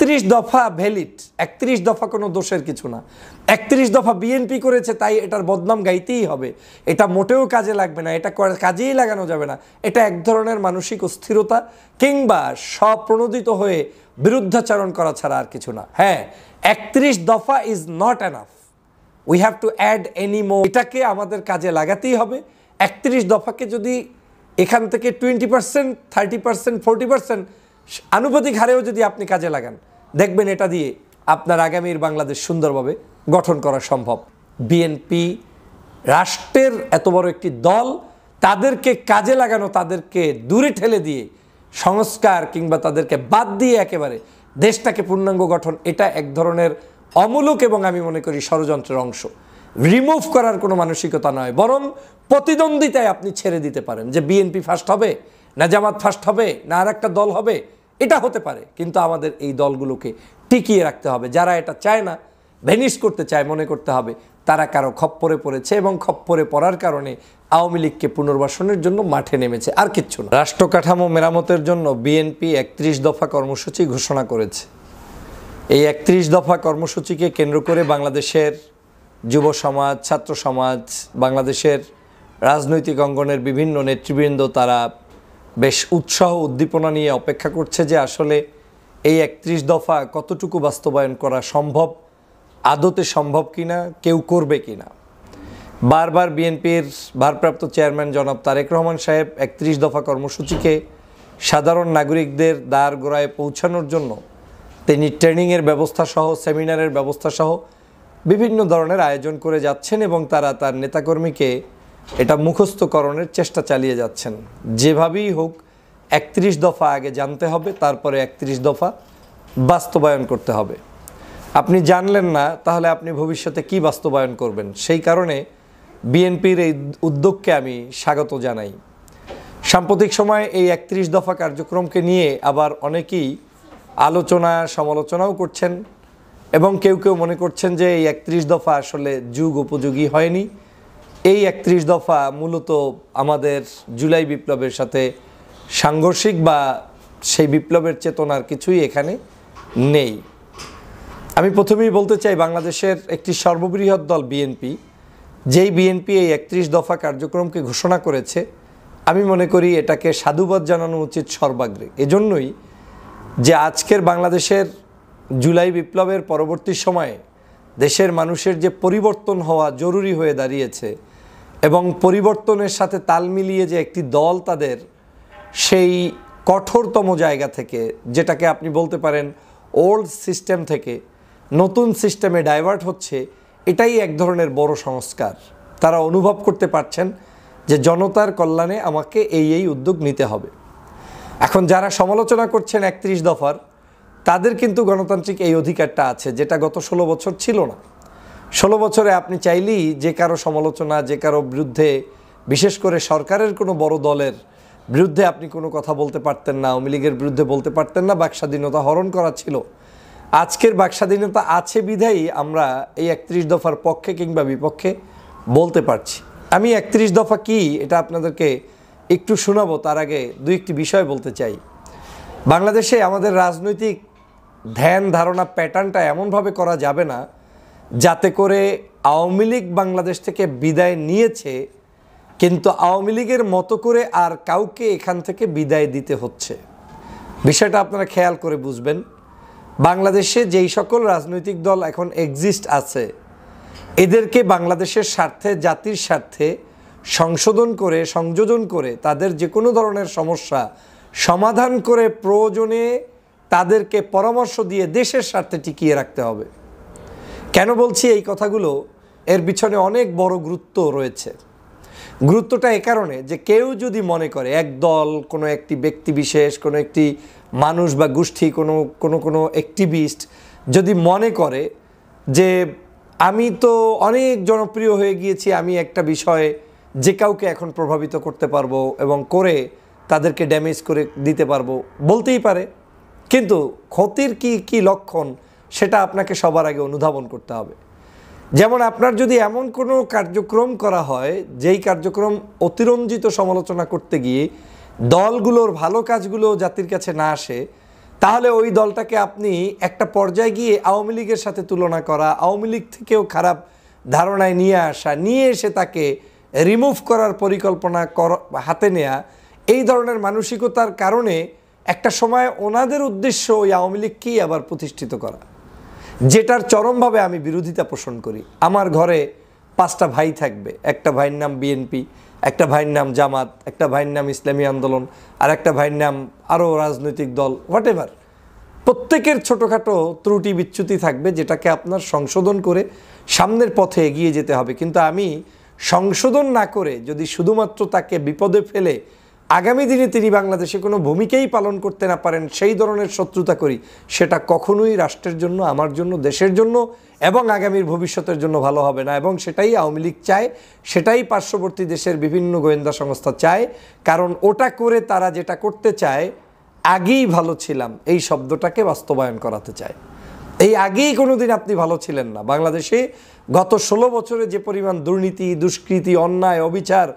31 দফা ভ্যালিড, 31 দফা কোনো দোষের কিছু না। 31 দফা বিএনপি করেছে তাই এটার বদনাম গাইতেই হবে, এটা মোটেও কাজে লাগবে না, এটা কাজেই লাগানো যাবে না। এটা এক ধরনের মানসিক অস্থিরতা কিংবা স্বপ্রণোদিত হয়ে বিরুদ্ধাচরণ করা ছাড়া আর কিছু না। হ্যাঁ, 31 দফা is not enough, we have to add any more. এটাকে আমাদের কাজে লাগাতেই হবে। 31 দফাকে যদি এখান থেকে 20%, 30%, 40% আনুপাতিক হারেও যদি আপনি কাজে লাগান, দেখবেন এটা দিয়ে আপনার আগামীর বাংলাদেশ সুন্দরভাবে গঠন করা সম্ভব। বিএনপি রাষ্ট্রের এত বড় একটি দল, তাদেরকে কাজে লাগানো, তাদেরকে দূরে ঠেলে দিয়ে সংস্কার কিংবা তাদেরকে বাদ দিয়ে একেবারে দেশটাকে পূর্ণাঙ্গ গঠন, এটা এক ধরনের অমূলক এবং আমি মনে করি ষড়যন্ত্রের অংশ। রিমুভ করার কোনো মানসিকতা নয়, বরং প্রতিদ্বন্দ্বিতায় আপনি ছেড়ে দিতে পারেন যে বিএনপি ফার্স্ট হবে না জামাত ফার্স্ট হবে না আর একটা দল হবে, এটা হতে পারে, কিন্তু আমাদের এই দলগুলোকে টিকিয়ে রাখতে হবে। যারা এটা চায় না, ভ্যানিশ করতে চায়, মনে করতে হবে তারা কারো খপ্পরে পড়েছে এবং খপ্পরে পড়ার কারণে আওয়ামী লীগকে পুনর্বাসনের জন্য মাঠে নেমেছে, আর কিচ্ছু না। রাষ্ট্র কাঠামো মেরামতের জন্য বিএনপি 31 দফা কর্মসূচি ঘোষণা করেছে। এই 31 দফা কর্মসূচিকে কেন্দ্র করে বাংলাদেশের যুব সমাজ, ছাত্র সমাজ, বাংলাদেশের রাজনৈতিক অঙ্গনের বিভিন্ন নেতৃবৃন্দ তারা বেশ উৎসাহ উদ্দীপনা নিয়ে অপেক্ষা করছে যে আসলে এই 31 দফা কতটুকু বাস্তবায়ন করা সম্ভব, আদতে সম্ভব কিনা, কেউ করবে কিনা। বারবার বিএনপির ভারপ্রাপ্ত চেয়ারম্যান জনাব তারেক রহমান সাহেব 31 দফা কর্মসূচিকে সাধারণ নাগরিকদের দ্বার গোড়ায় পৌঁছানোর জন্য তিনি ট্রেনিংয়ের ব্যবস্থা সহ, সেমিনারের ব্যবস্থা সহ বিভিন্ন ধরনের আয়োজন করে যাচ্ছেন এবং তারা তার নেতাকর্মীকে এটা মুখস্থকরণের চেষ্টা চালিয়ে যাচ্ছেন। যেভাবেই হোক 31 দফা আগে জানতে হবে, তারপরে 31 দফা বাস্তবায়ন করতে হবে। আপনি জানলেন না, তাহলে আপনি ভবিষ্যতে কি বাস্তবায়ন করবেন? সেই কারণে বিএনপির এই উদ্যোগকে আমি স্বাগত জানাই। সাম্প্রতিক সময়ে এই 31 দফা কার্যক্রমকে নিয়ে আবার অনেকেই আলোচনা সমালোচনাও করছেন এবং কেউ কেউ মনে করছেন যে এই 31 দফা আসলে যুগ উপযোগী হয়নি। এই 31 দফা মূলত আমাদের জুলাই বিপ্লবের সাথে সাংঘর্ষিক বা সেই বিপ্লবের চেতনার কিছুই এখানে নেই। আমি প্রথমেই বলতে চাই, বাংলাদেশের একটি সর্ববৃহৎ দল বিএনপি, যেই বিএনপি এই 31 দফা কার্যক্রমকে ঘোষণা করেছে, আমি মনে করি এটাকে সাধুবাদ জানানো উচিত সর্বাগ্রে। এজন্যই যে আজকের বাংলাদেশের জুলাই বিপ্লবের পরবর্তী সময়ে দেশের মানুষের যে পরিবর্তন হওয়া জরুরি হয়ে দাঁড়িয়েছে এবং পরিবর্তনের সাথে তাল মিলিয়ে যে একটি দল তাদের সেই কঠোরতম জায়গা থেকে, যেটাকে আপনি বলতে পারেন ওল্ড সিস্টেম থেকে নতুন সিস্টেমে ডাইভার্ট হচ্ছে, এটাই এক ধরনের বড় সংস্কার। তারা অনুভব করতে পারছেন যে জনতার কল্যাণে আমাকে এই উদ্যোগ নিতে হবে। এখন যারা সমালোচনা করছেন 31 দফার, তাদের কিন্তু গণতান্ত্রিক এই অধিকারটা আছে, যেটা গত 16 বছর ছিল না। 16 বছরে আপনি চাইলেই যে কারো সমালোচনা, যে কারো বিরুদ্ধে, বিশেষ করে সরকারের কোনো বড় দলের বিরুদ্ধে আপনি কোনো কথা বলতে পারতেন না, আওয়ামী লীগের বিরুদ্ধে বলতে পারতেন না, বাকস্বাধীনতা হরণ করা ছিল। আজকের বাকস্বাধীনতা আছে বিধায়ী আমরা এই 31 দফার পক্ষে কিংবা বিপক্ষে বলতে পারছি। আমি 31 দফা কি এটা আপনাদেরকে একটু শোনাবো, তার আগে দুই একটি বিষয় বলতে চাই। বাংলাদেশে আমাদের রাজনৈতিক ধ্যান ধারণা প্যাটার্নটা এমনভাবে করা যাবে না যাতে করে আওয়ামী লীগ বাংলাদেশ থেকে বিদায় নিয়েছে কিন্তু আওয়ামী লীগের মতো করে আর কাউকে এখান থেকে বিদায় দিতে হচ্ছে। বিষয়টা আপনারা খেয়াল করে বুঝবেন। বাংলাদেশে যেই সকল রাজনৈতিক দল এখন এক্সিস্ট আছে, এদেরকে বাংলাদেশের স্বার্থে, জাতির স্বার্থে সংশোধন করে, সংযোজন করে তাদের যে কোনো ধরনের সমস্যা সমাধান করে প্রয়োজনে তাদেরকে পরামর্শ দিয়ে দেশের স্বার্থে টিকিয়ে রাখতে হবে। কেন বলছি এই কথাগুলো? এর পিছনে অনেক বড় গুরুত্ব রয়েছে। গুরুত্বটা এ কারণে যে কেউ যদি মনে করে এক দল, কোনো একটি ব্যক্তি বিশেষ, কোনো একটি মানুষ বা গোষ্ঠী, কোনো অ্যাক্টিভিস্ট যদি মনে করে যে আমি তো অনেক জনপ্রিয় হয়ে গিয়েছি, আমি একটা বিষয়ে যে কাউকে এখন প্রভাবিত করতে পারবো এবং করে তাদেরকে ড্যামেজ করে দিতে পারবো, বলতেই পারে, কিন্তু ক্ষতির কি লক্ষণ সেটা আপনাকে সবার আগে অনুধাবন করতে হবে। যেমন আপনার যদি এমন কোনো কার্যক্রম করা হয় যেই কার্যক্রম অতিরঞ্জিত সমালোচনা করতে গিয়ে দলগুলোর ভালো কাজগুলো জাতির কাছে না আসে, তাহলে ওই দলটাকে আপনি একটা পর্যায়ে গিয়ে আওয়ামী লীগের সাথে তুলনা করা, আওয়ামী লীগ থেকেও খারাপ ধারণায় নিয়ে আসা, নিয়ে এসে তাকে রিমুভ করার পরিকল্পনা হাতে নেয়া, এই ধরনের মানসিকতার কারণে একটা সময় ওনাদের উদ্দেশ্য ওই আওয়ামী লীগকেই আবার প্রতিষ্ঠিত করা, যেটার চরমভাবে আমি বিরোধিতা পোষণ করি। আমার ঘরে 5টা ভাই থাকবে, একটা ভাইয়ের নাম বিএনপি, একটা ভাইয়ের নাম জামাত, একটা ভাইয়ের নাম ইসলামী আন্দোলন, আর একটা ভাইয়ের নাম আরও রাজনৈতিক দল, হোয়াটএভার। প্রত্যেকের ছোটোখাটো ত্রুটি বিচ্যুতি থাকবে, যেটাকে আপনার সংশোধন করে সামনের পথে এগিয়ে যেতে হবে। কিন্তু আমি সংশোধন না করে যদি শুধুমাত্র তাকে বিপদে ফেলে আগামী দিনে তিনি বাংলাদেশে কোনো ভূমিকাই পালন করতে না পারেন সেই ধরনের শত্রুতা করি, সেটা কখনোই রাষ্ট্রের জন্য, আমার জন্য, দেশের জন্য এবং আগামীর ভবিষ্যতের জন্য ভালো হবে না। এবং সেটাই আওয়ামী লীগ চায়, সেটাই পার্শ্ববর্তী দেশের বিভিন্ন গোয়েন্দা সংস্থা চায়। কারণ ওটা করে তারা যেটা করতে চায়, আগেই ভালো ছিলাম এই শব্দটাকে বাস্তবায়ন করাতে চায়। এই আগেই কোনোদিন আপনি ভালো ছিলেন না। বাংলাদেশে গত 16 বছরে যে পরিমাণ দুর্নীতি, দুষ্কৃতি, অন্যায়, অবিচার,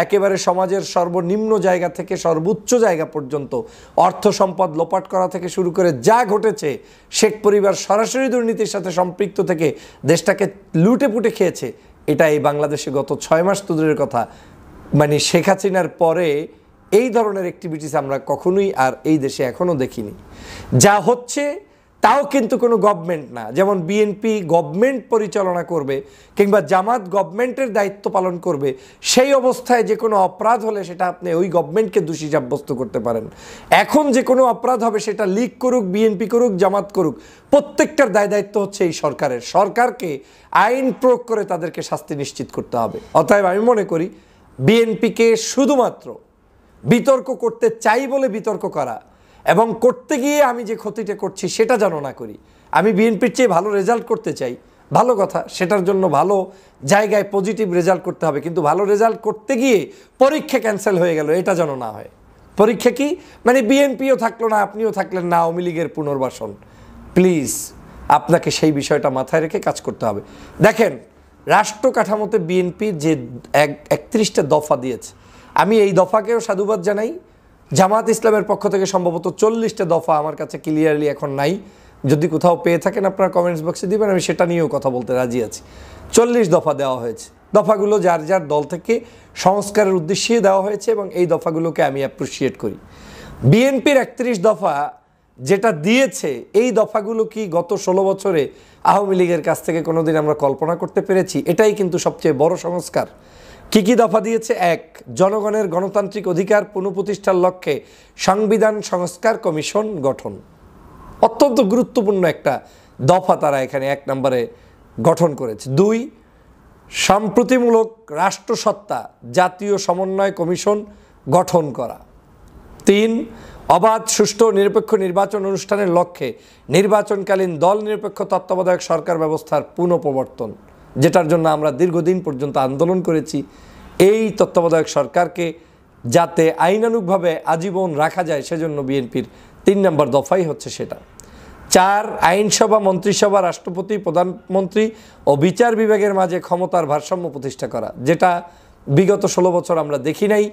একেবারে সমাজের সর্বনিম্ন জায়গা থেকে সর্বোচ্চ জায়গা পর্যন্ত অর্থ সম্পদ লোপাট করা থেকে শুরু করে যা ঘটেছে, শেখ পরিবার সরাসরি দুর্নীতির সাথে সম্পৃক্ত থেকে দেশটাকে লুটে পুটে খেয়েছে। এটা এই বাংলাদেশে গত 6 মাস তো দূরের কথা, মানে শেখ হাসিনার পরে এই ধরনের অ্যাক্টিভিটিস আমরা কখনোই আর এই দেশে এখনও দেখিনি। যা হচ্ছে তাও কিন্তু কোনো গভর্নমেন্ট না, যেমন বিএনপি গভর্নমেন্ট পরিচালনা করবে কিংবা জামাত গভর্নমেন্টের দায়িত্ব পালন করবে, সেই অবস্থায় যে কোনো অপরাধ হলে সেটা আপনি ওই গভর্নমেন্টকে দোষী সাব্যস্ত করতে পারেন। এখন যে কোনো অপরাধ হবে, সেটা লীগ করুক, বিএনপি করুক, জামাত করুক, প্রত্যেকটার দায় দায়িত্ব হচ্ছে এই সরকারের। সরকারকে আইন প্রয়োগ করে তাদেরকে শাস্তি নিশ্চিত করতে হবে। অতএব আমি মনে করি বিএনপিকে শুধুমাত্র বিতর্ক করতে চাই বলে বিতর্ক করা এবং করতে গিয়ে আমি যে ক্ষতিটা করছি সেটা যেন না করি। আমি বিএনপির চেয়ে ভালো রেজাল্ট করতে চাই, ভালো কথা, সেটার জন্য ভালো জায়গায় পজিটিভ রেজাল্ট করতে হবে, কিন্তু ভালো রেজাল্ট করতে গিয়ে পরীক্ষা ক্যান্সেল হয়ে গেল, এটা যেন না হয়। পরীক্ষা কি মানে বিএনপিও থাকলো না, আপনিও থাকলেন না, আওয়ামী লীগের পুনর্বাসন। প্লিজ আপনাকে সেই বিষয়টা মাথায় রেখে কাজ করতে হবে। দেখেন, রাষ্ট্র কাঠামোতে বিএনপির যে 31টা দফা দিয়েছে, আমি এই দফাকেও সাধুবাদ জানাই। জামাত ইসলামের পক্ষ থেকে সম্ভবত 40টা দফা আমার কাছে ক্লিয়ারলি এখন নাই, যদি কোথাও পেয়ে থাকেন আপনারা কমেন্টস বক্সে দিবেন, আমি সেটা নিয়েও কথা বলতে রাজি আছি। 40 দফা দেওয়া হয়েছে, দফাগুলো যার যার দল থেকে সংস্কারের উদ্দেশ্যে দেওয়া হয়েছে এবং এই দফাগুলোকে আমি অ্যাপ্রিসিয়েট করি। বিএনপির 31 দফা যেটা দিয়েছে, এই দফাগুলো কি গত 16 বছরে আওয়ামী লীগের কাছ থেকে কোনোদিন আমরা কল্পনা করতে পেরেছি? এটাই কিন্তু সবচেয়ে বড় সংস্কার। কি কি দফা দিয়েছে? 1, জনগণের গণতান্ত্রিক অধিকার পুনঃপ্রতিষ্ঠার লক্ষ্যে সংবিধান সংস্কার কমিশন গঠন। অত্যন্ত গুরুত্বপূর্ণ একটা দফা তারা এখানে 1 নম্বরে গঠন করেছে। 2, সম্প্রতিমূলক রাষ্ট্রসত্তা জাতীয় সমন্বয় কমিশন গঠন করা। 3, অবাধ, সুষ্ঠু, নিরপেক্ষ নির্বাচন অনুষ্ঠানের লক্ষ্যে নির্বাচনকালীন দল নিরপেক্ষ তত্ত্বাবধায়ক সরকার ব্যবস্থার পুনঃপ্রবর্তন, যেটার জন্য আমরা দীর্ঘদিন পর্যন্ত আন্দোলন করেছি। এই তত্ত্বাবধায়ক সরকারকে যাতে আইনানুগভাবে আজীবন রাখা যায়, সেজন্য বিএনপির 3 নম্বর দফাই হচ্ছে সেটা। 4, আইনসভা, মন্ত্রিসভা, রাষ্ট্রপতি, প্রধানমন্ত্রী ও বিচার বিভাগের মাঝে ক্ষমতার ভারসাম্য প্রতিষ্ঠা করা, যেটা বিগত 16 বছর আমরা দেখি নাই।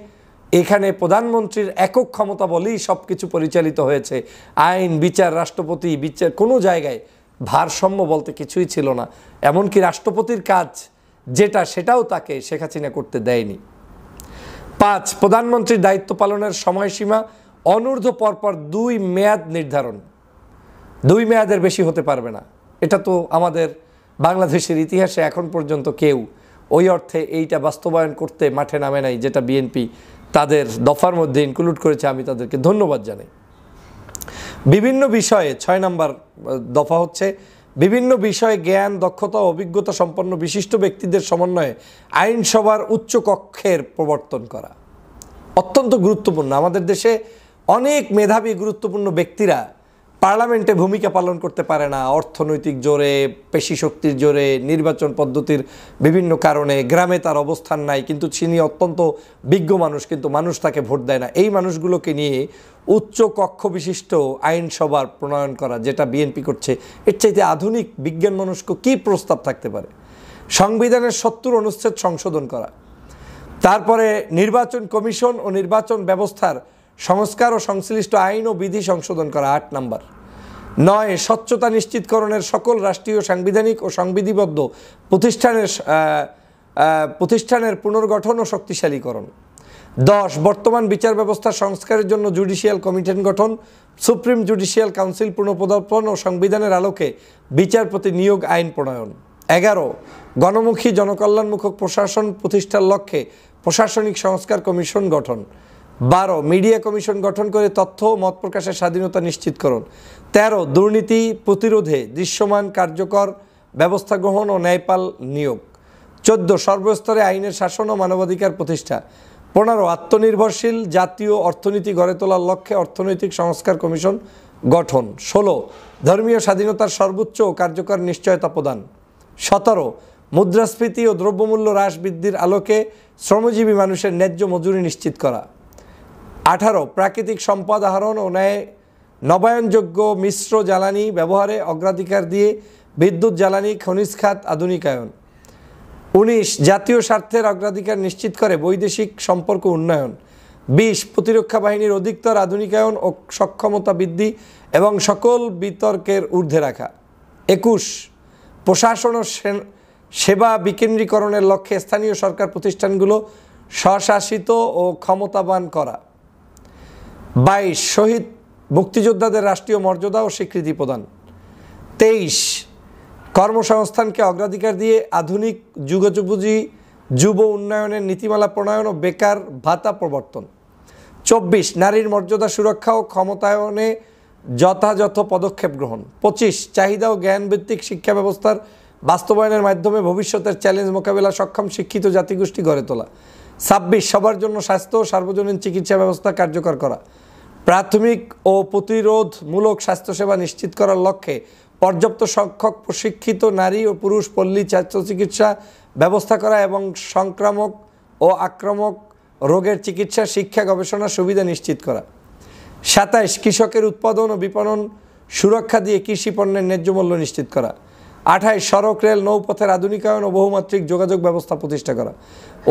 এখানে প্রধানমন্ত্রীর একক ক্ষমতা বলেই সব কিছু পরিচালিত হয়েছে। আইন, বিচার, রাষ্ট্রপতি, বিচার, কোনো জায়গায় ভারসাম্য বলতে কিছুই ছিল না। এমনকি রাষ্ট্রপতির কাজ যেটা, সেটাও তাকে শেখ হাসিনা করতে দেয়নি। 5, প্রধানমন্ত্রীর দায়িত্ব পালনের সময়সীমা অনূর্ধ্ব পরপর 2 মেয়াদ নির্ধারণ। 2 মেয়াদের বেশি হতে পারবে না। এটা তো আমাদের বাংলাদেশের ইতিহাসে এখন পর্যন্ত কেউ ওই অর্থে এইটা বাস্তবায়ন করতে মাঠে নামে নাই, যেটা বিএনপি তাদের দফার মধ্যে ইনক্লুড করেছে। আমি তাদেরকে ধন্যবাদ জানাই। বিভিন্ন বিষয়ে 6 নম্বর দফা হচ্ছে বিভিন্ন বিষয়ে জ্ঞান, দক্ষতা ও অভিজ্ঞতা সম্পন্ন বিশিষ্ট ব্যক্তিদের সমন্বয়ে আইনসভার উচ্চ কক্ষের প্রবর্তন করা। অত্যন্ত গুরুত্বপূর্ণ। আমাদের দেশে অনেক মেধাবী গুরুত্বপূর্ণ ব্যক্তিরা পার্লামেন্টে ভূমিকা পালন করতে পারে না, অর্থনৈতিক জোরে, পেশি শক্তির জোরে, নির্বাচন পদ্ধতির বিভিন্ন কারণে। গ্রামে তার অবস্থান নাই, কিন্তু তিনি অত্যন্ত বিজ্ঞ মানুষ, কিন্তু মানুষ তাকে ভোট দেয় না। এই মানুষগুলোকে নিয়ে উচ্চ কক্ষ বিশিষ্ট আইনসভার প্রণয়ন করা, যেটা বিএনপি করছে, এর চাইতে আধুনিক বিজ্ঞান মনস্ক কী প্রস্তাব থাকতে পারে? সংবিধানের 70 অনুচ্ছেদ সংশোধন করা। তারপরে নির্বাচন কমিশন ও নির্বাচন ব্যবস্থার সংস্কার ও সংশ্লিষ্ট আইন ও বিধি সংশোধন করা। 8 নম্বর। 9 স্বচ্ছতা নিশ্চিতকরণের সকল রাষ্ট্রীয় সাংবিধানিক ও সংবিধিবদ্ধ প্রতিষ্ঠানের পুনর্গঠন ও শক্তিশালীকরণ। 10 বর্তমান বিচার ব্যবস্থার সংস্কারের জন্য জুডিশিয়াল কমিশন গঠন, সুপ্রিম জুডিশিয়াল কাউন্সিল পুনঃপদার্পণ ও সংবিধানের আলোকে বিচারপতি নিয়োগ আইন প্রণয়ন। 11 গণমুখী জনকল্যাণমূলক প্রশাসন প্রতিষ্ঠার লক্ষ্যে প্রশাসনিক সংস্কার কমিশন গঠন। 12 মিডিয়া কমিশন গঠন করে তথ্য ও মত প্রকাশের স্বাধীনতা নিশ্চিতকরণ। 13 দুর্নীতি প্রতিরোধে দৃশ্যমান কার্যকর ব্যবস্থা গ্রহণ ও ন্যায়পাল নিয়োগ। 14 সর্বস্তরে আইনের শাসন ও মানবাধিকার প্রতিষ্ঠা। 15 আত্মনির্ভরশীল জাতীয় অর্থনীতি গড়ে তোলার লক্ষ্যে অর্থনৈতিক সংস্কার কমিশন গঠন। 16 ধর্মীয় স্বাধীনতার সর্বোচ্চ ও কার্যকর নিশ্চয়তা প্রদান। 17 মুদ্রাস্ফীতি ও দ্রব্যমূল্য হ্রাস বৃদ্ধির আলোকে শ্রমজীবী মানুষের ন্যায্য মজুরি নিশ্চিত করা। 18 প্রাকৃতিক সম্পদ আহরণ ও নবায়নযোগ্য মিশ্র জ্বালানি ব্যবহারে অগ্রাধিকার দিয়ে বিদ্যুৎ জ্বালানি খনিজ খাত আধুনিকায়ন। 19 জাতীয় স্বার্থের অগ্রাধিকার নিশ্চিত করে বৈদেশিক সম্পর্ক উন্নয়ন। 20 প্রতিরক্ষা বাহিনীর অধিকতর আধুনিকায়ন ও সক্ষমতা বৃদ্ধি এবং সকল বিতর্কের ঊর্ধ্বে রাখা। 21 প্রশাসন ও সেবা বিকেন্দ্রীকরণের লক্ষ্যে স্থানীয় সরকার প্রতিষ্ঠানগুলো স্বশাসিত ও ক্ষমতাবান করা। 22 শহীদ মুক্তিযোদ্ধাদের রাষ্ট্রীয় মর্যাদা ও স্বীকৃতি প্রদান। 23 কর্মসংস্থানকে অগ্রাধিকার দিয়ে আধুনিক যুগোপযোগী যুব উন্নয়নের নীতিমালা প্রণয়ন ও বেকার ভাতা প্রবর্তন। 24 নারীর মর্যাদা সুরক্ষা ও ক্ষমতায়নে যথাযথ পদক্ষেপ গ্রহণ। 25 চাহিদা ও জ্ঞানভিত্তিক শিক্ষা ব্যবস্থার বাস্তবায়নের মাধ্যমে ভবিষ্যতের চ্যালেঞ্জ মোকাবেলা সক্ষম শিক্ষিত জাতিগোষ্ঠী গড়ে তোলা। 26 সবার জন্য স্বাস্থ্য ও সার্বজনীন চিকিৎসা ব্যবস্থা কার্যকর করা। প্রাথমিক ও প্রতিরোধমূলক স্বাস্থ্যসেবা নিশ্চিত করার লক্ষ্যে পর্যাপ্ত সংখ্যক প্রশিক্ষিত নারী ও পুরুষ পল্লী স্বাস্থ্য চিকিৎসা ব্যবস্থা করা এবং সংক্রামক ও আক্রামক রোগের চিকিৎসা শিক্ষা গবেষণা সুবিধা নিশ্চিত করা। 27 কৃষকের উৎপাদন ও বিপণন সুরক্ষা দিয়ে কৃষি পণ্যের ন্যায্য মূল্য নিশ্চিত করা। 28 সড়ক রেল নৌপথের আধুনিকায়ন ও বহুমাত্রিক যোগাযোগ ব্যবস্থা প্রতিষ্ঠা করা।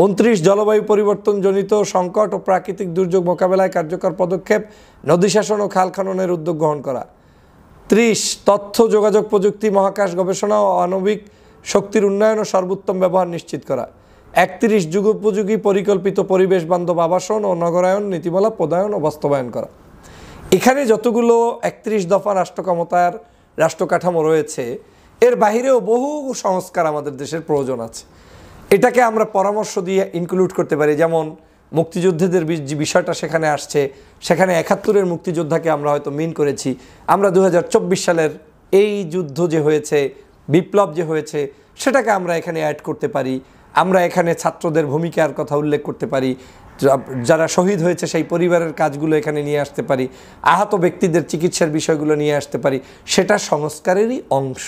29 জলবায়ু পরিবর্তনজনিত সংকট ও প্রাকৃতিক দুর্যোগ মোকাবেলায় কার্যকর পদক্ষেপ নদী শাসন ও খাল খননের উদ্যোগ গ্রহণ করা। 30 তথ্য যোগাযোগ প্রযুক্তি মহাকাশ গবেষণা ও আণবিক শক্তির উন্নয়ন ও সর্বোত্তম ব্যবহার নিশ্চিত করা। 31 যুগোপযোগী পরিকল্পিত পরিবেশ বান্ধব আবাসন ও নগরায়ন নীতিমালা প্রণয়ন ও বাস্তবায়ন করা। এখানে যতগুলো 31 দফা রাষ্ট্র ক্ষমতার রাষ্ট্র কাঠামো রয়েছে, এর বাহিরেও বহু সংস্কার আমাদের দেশের প্রয়োজন আছে। এটাকে আমরা পরামর্শ দিয়ে ইনক্লুড করতে পারি। যেমন মুক্তিযুদ্ধের যে বিষয়টা সেখানে আসছে, সেখানে 71-এর মুক্তিযোদ্ধাকে আমরা হয়তো মিন করেছি। আমরা 2024 সালের এই যুদ্ধ যে হয়েছে, বিপ্লব যে হয়েছে, সেটাকে আমরা এখানে অ্যাড করতে পারি। আমরা এখানে ছাত্রদের ভূমিকার কথা উল্লেখ করতে পারি, যারা শহীদ হয়েছে সেই পরিবারের কাজগুলো এখানে নিয়ে আসতে পারি, আহত ব্যক্তিদের চিকিৎসার বিষয়গুলো নিয়ে আসতে পারি। সেটা সংস্কারেরই অংশ।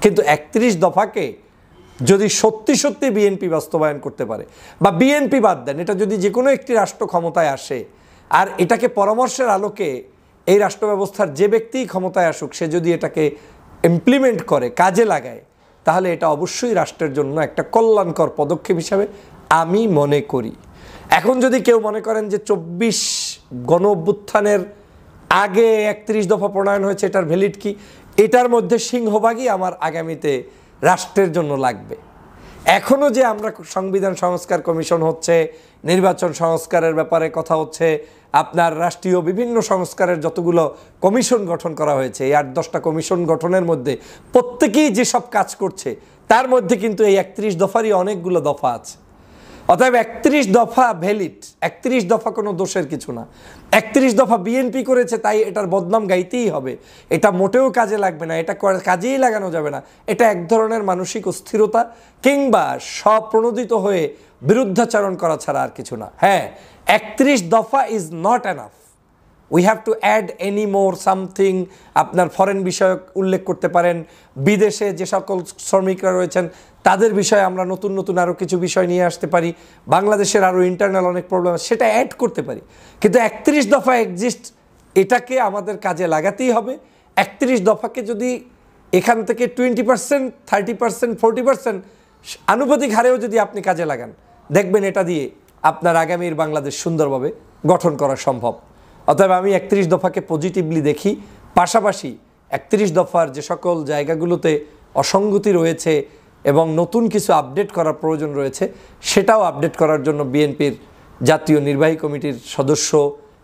কিন্তু 31 দফাকে যদি সত্যি সত্যি বিএনপি বাস্তবায়ন করতে পারে, বা বিএনপি বাদ দেন, এটা যদি যে কোনো একটি রাষ্ট্র ক্ষমতায় আসে আর এটাকে পরামর্শের আলোকে এই রাষ্ট্র ব্যবস্থার যে ব্যক্তিই ক্ষমতায় আসুক, সে যদি এটাকে ইমপ্লিমেন্ট করে, কাজে লাগায়, তাহলে এটা অবশ্যই রাষ্ট্রের জন্য একটা কল্যাণকর পদক্ষেপ হিসাবে আমি মনে করি। এখন যদি কেউ মনে করেন যে 24 গণ অভ্যুত্থানের আগে 31 দফা প্রণয়ন হয়েছে, এটার ভ্যালিড কি, এটার মধ্যে সিংহভাগই আমার আগামীতে রাষ্ট্রের জন্য লাগবে। এখনও যে আমরা সংবিধান সংস্কার কমিশন হচ্ছে, নির্বাচন সংস্কারের ব্যাপারে কথা হচ্ছে, আপনার রাষ্ট্রীয় বিভিন্ন সংস্কারের যতগুলো কমিশন গঠন করা হয়েছে, এই 8-10টা কমিশন গঠনের মধ্যে প্রত্যেকেই যেসব কাজ করছে, তার মধ্যে কিন্তু এই 31 দফারই অনেকগুলো দফা আছে। অতএব 31 দফা ভ্যালিড, 31 দফা কোনো দোষের কিছু না। 31 দফা বিএনপি করেছে তাই এটার বদনাম গাইতেই হবে, এটা মোটেও কাজে লাগবে না, এটা কাজেই লাগানো যাবে না। এটা এক ধরনের মানসিক অস্থিরতা কিংবা স্বপ্রণোদিত হয়ে বিরুদ্ধাচরণ করা ছাড়া আর কিছু না। হ্যাঁ, 31 দফা is not enough, we have to add any more something. আপনার ফরেন বিষয়ক উল্লেখ করতে পারেন, বিদেশে যে সকল শ্রমিকরা রয়েছেন তাদের বিষয়ে আমরা নতুন নতুন আরও কিছু বিষয় নিয়ে আসতে পারি, বাংলাদেশের আরও ইন্টারনাল অনেক প্রবলেম আছে, সেটা অ্যাড করতে পারি। কিন্তু 31 দফা এক্সিস্ট, এটাকে আমাদের কাজে লাগাতেই হবে। 31 দফাকে যদি এখান থেকে 20%, 30%, 40% আনুপাতিক হারেও যদি আপনি কাজে লাগান, দেখবেন এটা দিয়ে আপনার আগামীর বাংলাদেশ সুন্দরভাবে গঠন করা সম্ভব। অতএব আমি 31 দফাকে পজিটিভলি দেখি। পাশাপাশি 31 দফার যে সকল জায়গাগুলোতে অসঙ্গতি রয়েছে এবং নতুন কিছু আপডেট করার প্রয়োজন রয়েছে, সেটাও আপডেট করার জন্য বিএনপির জাতীয় নির্বাহী কমিটির সদস্য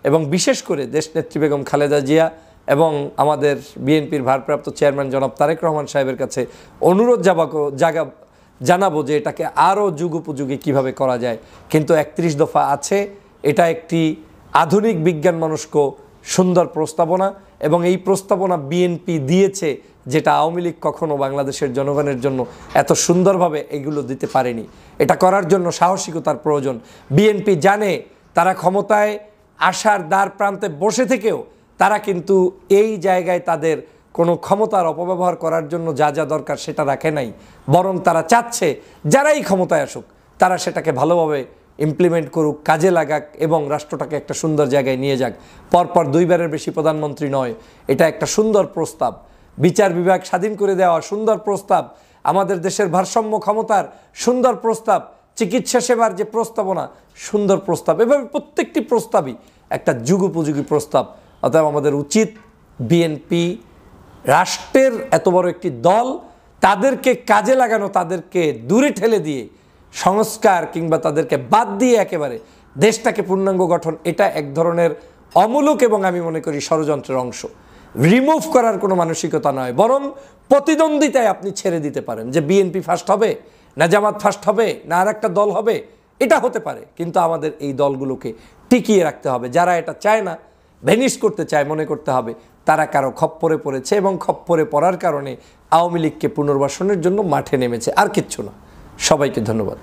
এবং বিশেষ করে দেশনেত্রী বেগম খালেদা জিয়া এবং আমাদের বিএনপির ভারপ্রাপ্ত চেয়ারম্যান জনাব তারেক রহমান সাহেবের কাছে অনুরোধ জানাবো যে এটাকে আরও যুগোপযোগী কীভাবে করা যায়। কিন্তু 31 দফা আছে, এটা একটি আধুনিক বিজ্ঞান মনস্ক সুন্দর প্রস্তাবনা এবং এই প্রস্তাবনা বিএনপি দিয়েছে, যেটা আওয়ামী লীগ কখনো বাংলাদেশের জনগণের জন্য এত সুন্দরভাবে এগুলো দিতে পারেনি। এটা করার জন্য সাহসিকতার প্রয়োজন। বিএনপি জানে তারা ক্ষমতায় আসার দ্বার প্রান্তে বসে থেকেও তারা কিন্তু এই জায়গায় তাদের কোনো ক্ষমতার অপব্যবহার করার জন্য যা যা দরকার সেটা রাখে নাই, বরং তারা চাচ্ছে যারাই ক্ষমতায় আসুক তারা সেটাকে ভালোভাবে ইমপ্লিমেন্ট করুক, কাজে লাগাক এবং রাষ্ট্রটাকে একটা সুন্দর জায়গায় নিয়ে যাক। পরপর 2 বারের বেশি প্রধানমন্ত্রী নয়, এটা একটা সুন্দর প্রস্তাব। বিচার বিভাগ স্বাধীন করে দেওয়া সুন্দর প্রস্তাব, আমাদের দেশের ভারসাম্য ক্ষমতার সুন্দর প্রস্তাব, চিকিৎসা সেবার যে প্রস্তাবনা সুন্দর প্রস্তাব, এভাবে প্রত্যেকটি প্রস্তাবই একটা যুগোপযোগী প্রস্তাব। অতএব আমাদের উচিত বিএনপি রাষ্ট্রের এত বড় একটি দল, তাদেরকে কাজে লাগানো, তাদেরকে দূরে ঠেলে দিয়ে সংস্কার কিংবা তাদেরকে বাদ দিয়ে একেবারে দেশটাকে পূর্ণাঙ্গ গঠন, এটা এক ধরনের অমূলক এবং আমি মনে করি ষড়যন্ত্রের অংশ। রিমুভ করার কোনো মানসিকতা নয়, বরং প্রতিদ্বন্দ্বিতায় আপনি ছেড়ে দিতে পারেন যে বিএনপি ফার্স্ট হবে না জামাত ফার্স্ট হবে না আর একটা দল হবে, এটা হতে পারে, কিন্তু আমাদের এই দলগুলোকে টিকিয়ে রাখতে হবে। যারা এটা চায় না, ভ্যানিশ করতে চায়, মনে করতে হবে তারা কারো খপ্পরে পড়েছে এবং খপ্পরে পড়ার কারণে আওয়ামী লীগকে পুনর্বাসনের জন্য মাঠে নেমেছে, আর কিচ্ছু না। সবাইকে ধন্যবাদ।